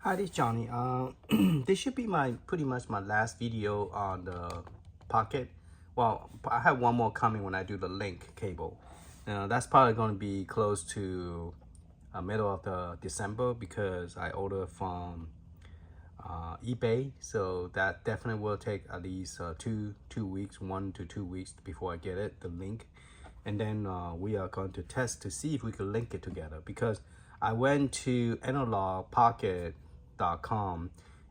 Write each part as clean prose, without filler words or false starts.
Hi, this is Johnny. This should be pretty much my last video on the Pocket. Well, I have one more coming when I do the link cable. Now that's probably going to be close to middle of the December because I ordered from eBay. So that definitely will take at least two weeks, 1 to 2 weeks before I get it, the link. And then we are going to test to see if we can link it together, because I went to analoguepocket.com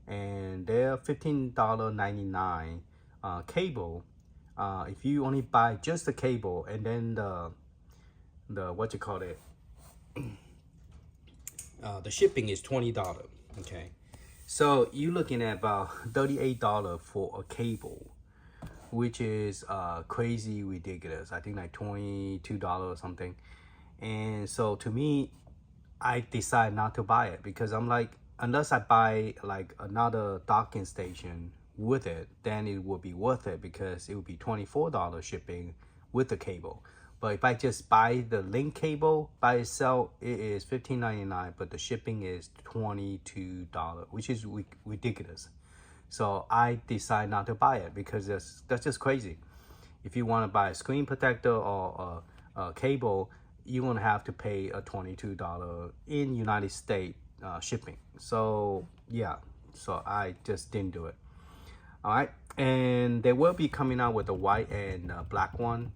and they're $15.99 cable. If you only buy just the cable and then the what you call it, the shipping is $20. Okay, so you're looking at about $38 for a cable, which is crazy ridiculous. I think like $22 or something. And so to me, I decide not to buy it because I'm like, unless I buy like another docking station with it, then it would be worth it because it would be $24 shipping with the cable. But if I just buy the link cable by itself, it is $15.99, but the shipping is $22, which is ridiculous. So I decide not to buy it because that's just crazy. If you want to buy a screen protector or a cable, you're going to have to pay a $22 in United States shipping. So yeah, so I just didn't do it. All right, and they will be coming out with the white and black one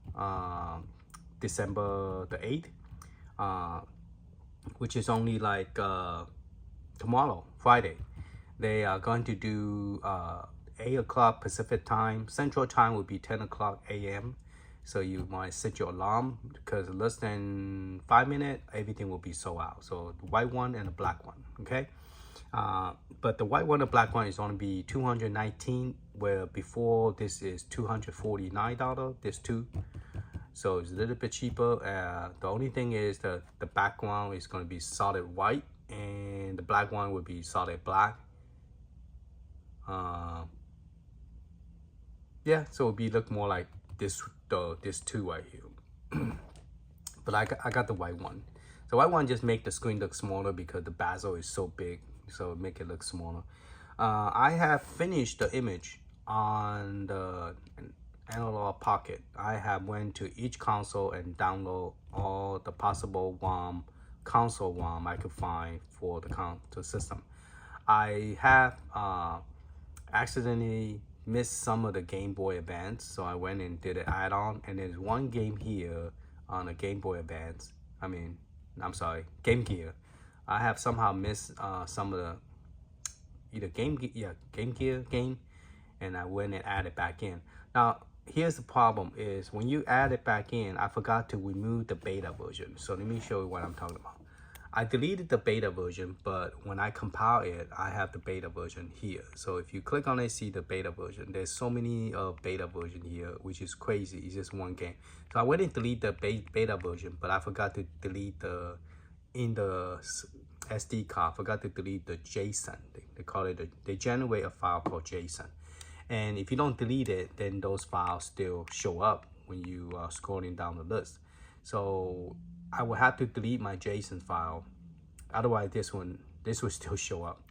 December the 8th, which is only like tomorrow, Friday. They are going to do 8 o'clock Pacific time. Central time will be 10 o'clock a.m. So you might set your alarm because less than 5 minutes, everything will be sold out. So the white one and the black one, okay? But the white one and black one is going to be $219, where before this is $249, this two. So it's a little bit cheaper. The only thing is the background is going to be solid white and the black one will be solid black. Yeah, so it'll be look more like this two right here. But I got the white one. The white one just make the screen look smaller because the bezel is so big, so make it look smaller. I have finished the image on the Analogue Pocket. I have went to each console and download all the possible console ROM I could find for the system. I have accidentally missed some of the Game Boy Advance, so I went and did an add-on, and there's one game here on the Game Boy Advance. I'm sorry, Game Gear. I have somehow missed some of the either Game Gear game, and I went and added back in. Now here's the problem: is when you add it back in, I forgot to remove the beta version. So let me show you what I'm talking about. I deleted the beta version, but when I compile it, I have the beta version here. So if you click on it, see the beta version. There's so many beta version here, which is crazy. It's just one game. So I went and delete the beta version, but I forgot to delete in the SD card, forgot to delete the JSON. They call it, they generate a file called JSON. And if you don't delete it, then those files still show up when you are scrolling down the list. So I will have to delete my JSON file. Otherwise, this will still show up.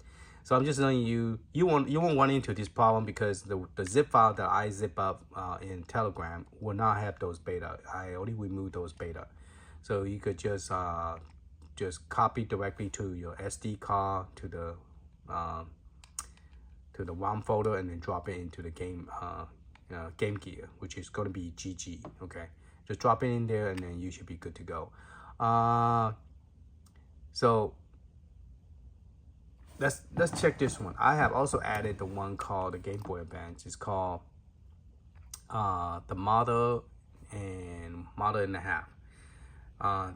So I'm just telling you, you won't run into this problem because the zip file that I zip up in Telegram will not have those beta. I only removed those beta. So you could just copy directly to your SD card to the ROM folder and then drop it into the Game Gear, which is going to be GG. Okay. Just drop it in there and then you should be good to go. So let's check this one. I have also added the one called the Game Boy Advance. It's called the Mother and a Half.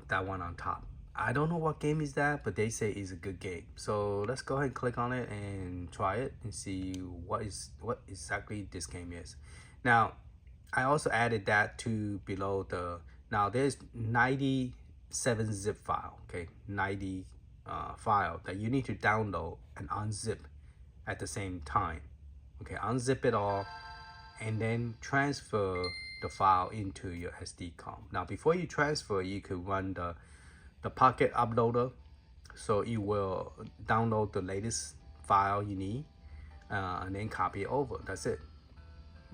That one on top. I don't know what game is that, but they say it's a good game. So let's go ahead and click on it and try it and see what exactly this game is. Now I also added that to below now there's 97 zip file, okay, 90 file that you need to download and unzip at the same time. Okay, unzip it all and then transfer the file into your SD card. Now before you transfer, you could run the Pocket uploader, so it will download the latest file you need, and then copy it over. That's it.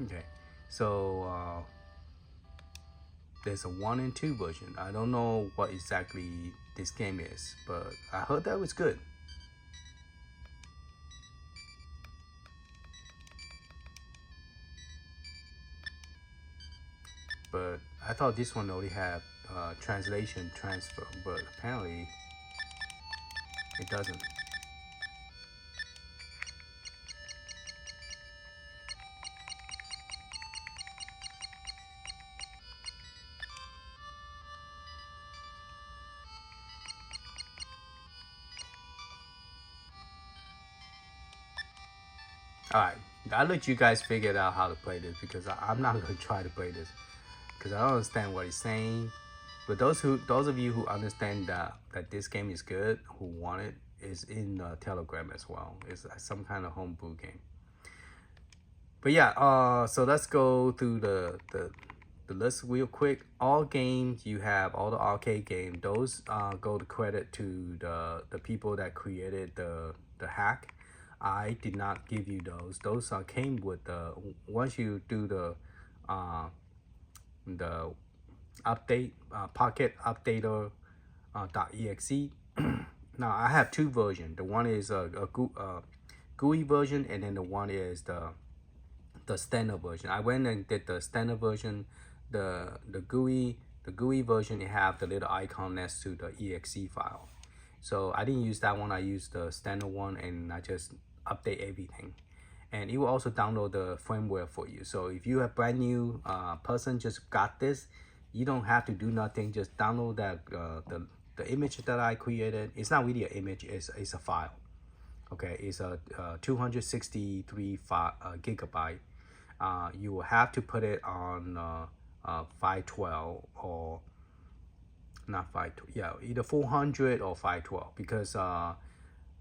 Okay, so there's a 1 and 2 version. I don't know what exactly this game is, but I heard that was good. But I thought this one only had translation transfer, but apparently it doesn't. All right, I'll let you guys figure out how to play this, because I'm not going to try to play this because I don't understand what he's saying. But those of you who understand that this game is good, who want it, is in Telegram as well. It's some kind of homebrew game. But yeah, so let's go through the list real quick. All games you have, all the arcade games, those go to credit to the people that created the hack. I did not give you those. Those came with the, once you do the update, Pocket Updater .exe. Now I have two versions. The one is a GUI version, and then the one is the standard version. I went and did the standard version. The GUI version, it have the little icon next to the exe file. So I didn't use that one. I used the standard one, and I just update everything. And it will also download the firmware for you. So if you are brand new person, just got this, you don't have to do nothing. Just download that the image that I created. It's not really an image. It's a file. Okay, it's a 263 gigabyte. You will have to put it on 512 or not 512. Yeah, either 400 or 512, because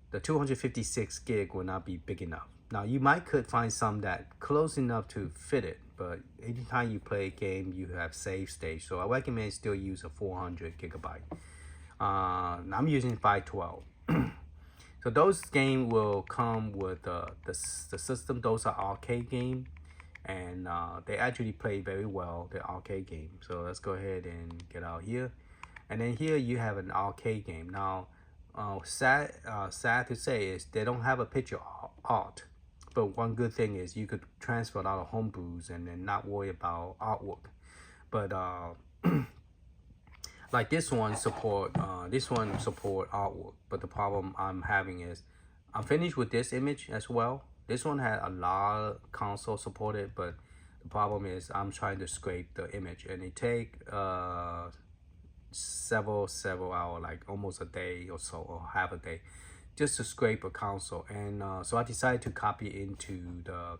the 256 gig will not be big enough. Now you could find some that close enough to fit it, but anytime you play a game, you have save stage. So I recommend still use a 400 gigabyte. I'm using 512. So those games will come with the system. Those are arcade games, and they actually play very well, the arcade game. So let's go ahead and get out here. And then here you have an arcade game. Now, sad to say is they don't have a picture art. But one good thing is you could transfer a lot of homebrews and then not worry about artwork. But like this one support artwork. But the problem I'm having is I'm finished with this image as well. This one had a lot of console supported, but the problem is I'm trying to scrape the image, and it take several hours, like almost a day or so, or half a day, just to scrape a console. And so I decided to copy into the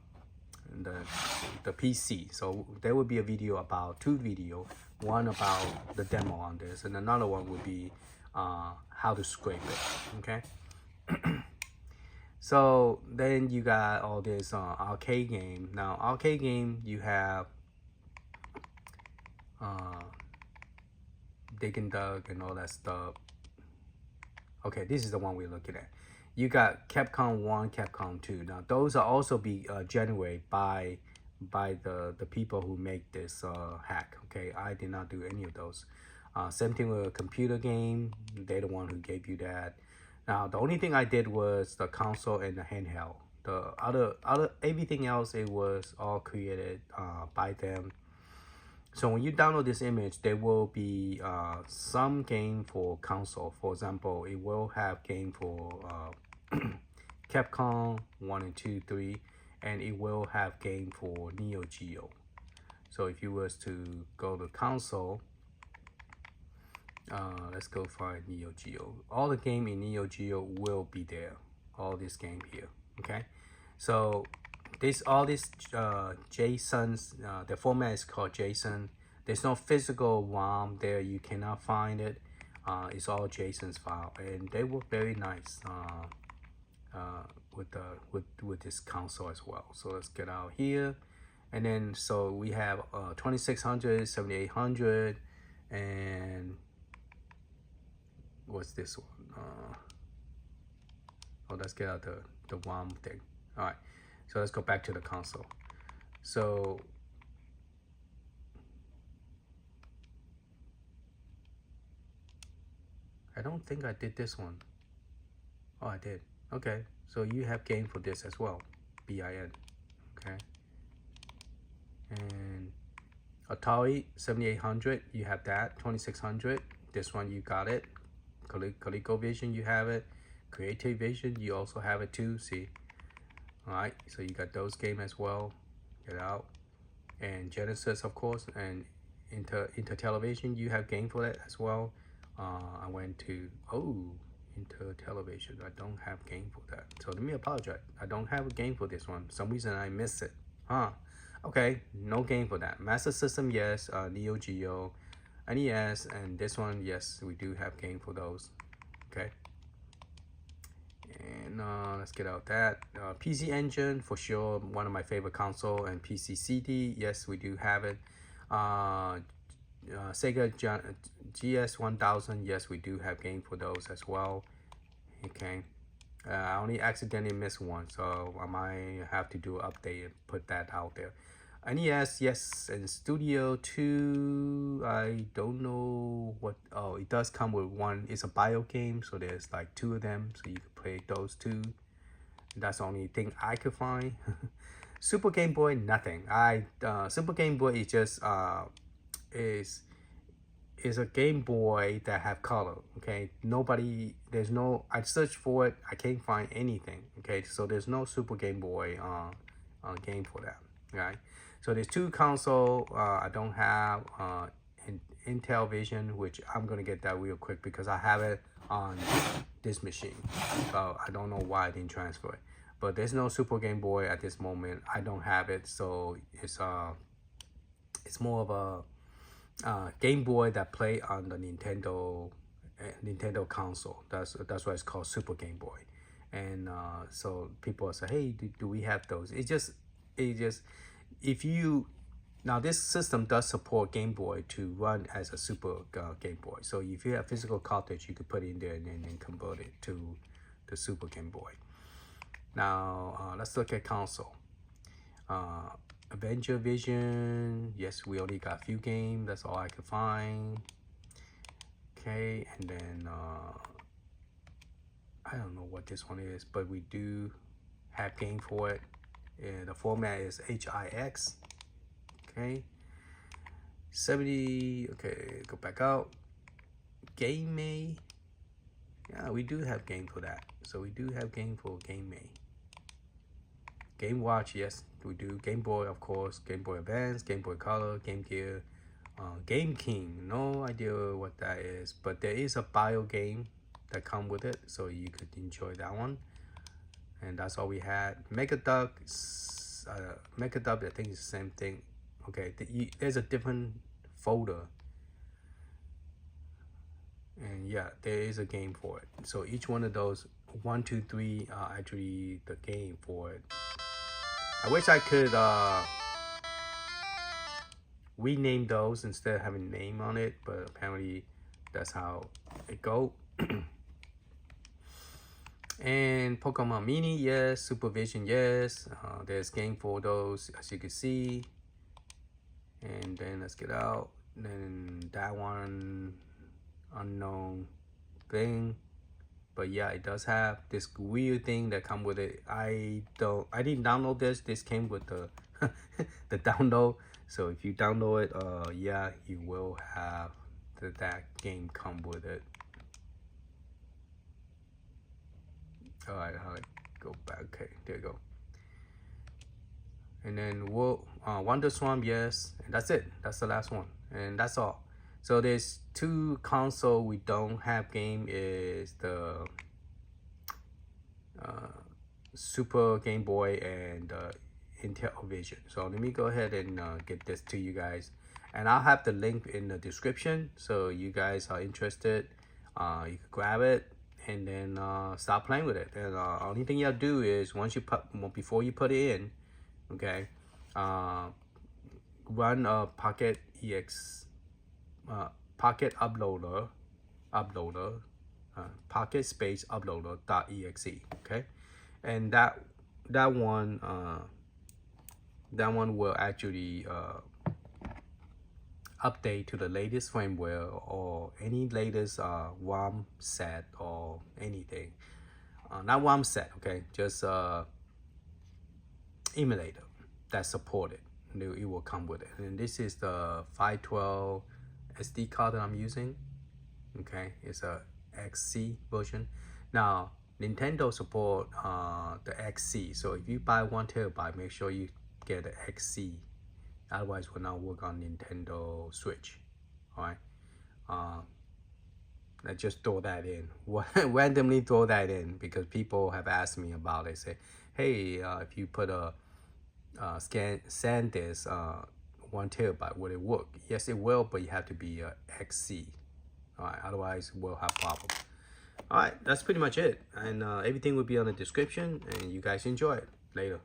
PC. So there will be a video about two videos, one about the demo on this, and another one would be how to scrape it. Okay. So then you got all this arcade game. Now arcade game, you have Dig and Dug and all that stuff. Okay, this is the one we're looking at. You got Capcom 1, Capcom 2. Now those are also be generated by the people who make this hack. Okay, I did not do any of those. Same thing with a computer game. They're the one who gave you that. Now the only thing I did was the console and the handheld. The other everything else, it was all created by them. So when you download this image, there will be some game for console. For example, it will have game for Capcom 1 and 2, 3, and it will have game for Neo Geo. So if you was to go to console, let's go find Neo Geo. All the game in Neo Geo will be there. All this game here. Okay, so all this JSONs, the format is called JSON. There's no physical ROM there. You cannot find it. It's all JSON's file, and they work very nice with this console as well. So let's get out here, and then so we have 2600, 7800, and what's this one? Oh, let's get out the WOM thing. All right, so let's go back to the console. So I don't think I did this one. Oh, I did. Okay, so you have game for this as well, BIN. Okay, and Atari 7800, you have that. 2600, this one you got it. ColecoVision, you have it. Creative Vision, you also have it too. See, all right. So you got those games as well. Get out. And Genesis, of course, and Intellivision, you have game for that as well. I went to Intellivision. I don't have game for that. So let me apologize. I don't have a game for this one. For some reason I missed it. Okay, no game for that. Master System, yes. Neo Geo, NES, and this one, yes, we do have game for those. Okay. And let's get out that. PC Engine, for sure, one of my favorite console, and PC CD, yes, we do have it. Sega GS1000, yes, we do have game for those as well. Okay. I only accidentally missed one, so I might have to do an update and put that out there. NES, yes, and Studio 2, I don't know what, oh, it does come with one. It's a bio game, so there's like 2 of them, so you can play those 2. That's the only thing I could find. Super Game Boy, nothing. Super Game Boy is just is a Game Boy that have color. Okay, I searched for it, I can't find anything. Okay, so there's no Super Game Boy game for that. Right, so there's 2 console. I don't have Intellivision, which I'm gonna get that real quick because I have it on this machine. So I don't know why I didn't transfer it. But there's no Super Game Boy at this moment. I don't have it, so it's more of a Game Boy that play on the Nintendo console. That's why it's called Super Game Boy. And so people say, hey, do we have those? It just if you now this system does support Game Boy to run as a Super Game Boy. So if you have physical cartridge, you could put it in there and then convert it to the Super Game Boy. Now let's look at console. Avenger Vision, yes, we only got a few games. That's all I could find. Okay, and then I don't know what this one is, but we do have game for it. And the format is HIX. Okay, 70. Okay, go back out. Game May. Yeah, we do have game for that. So we do have game for Game May. Game Watch, yes, we do. Game Boy, of course. Game Boy Advance, Game Boy Color, Game Gear, Game King. No idea what that is, but there is a bio game that come with it, so you could enjoy that one. And that's all we had. Megaduck, I think it's the same thing. Okay, there's a different folder. And yeah, there is a game for it. So each one of those 1, 2, 3 are actually the game for it. I wish I could rename those instead of having a name on it, but apparently that's how it go. And Pokemon Mini, yes. Supervision, yes. There's game for those, as you can see. And then let's get out. Then that one, unknown thing. But yeah, it does have this weird thing that come with it. I didn't download this. This came with the the download. So if you download it, yeah, you will have that game come with it. All right, go back. Okay, there you go. And then Wonder Swarm, yes, and that's it. That's the last one, and that's all. So there's 2 console we don't have game is the Super Game Boy and Intellivision. So let me go ahead and get this to you guys, and I'll have the link in the description. So you guys are interested, you can grab it and then start playing with it. And only thing you have to do is before you put it in, okay, run a Pocket uploader Pocket space uploader.exe. Okay, and that one will actually update to the latest firmware or any latest ROM set or anything. Not ROM set, okay, just emulator that's supported. It will come with it. And this is the 512 SD card that I'm using. Okay, it's a XC version. Now Nintendo support the XC, so if you buy 1 terabyte, make sure you get the XC. Otherwise, it will not work on Nintendo Switch. All right. I just throw that in. Randomly throw that in because people have asked me about it. Say, hey, if you put a SanDisk 1 terabyte, will it work? Yes, it will, but you have to be XC. All right. Otherwise, we'll have problems. All right. That's pretty much it. And everything will be on the description. And you guys enjoy it. Later.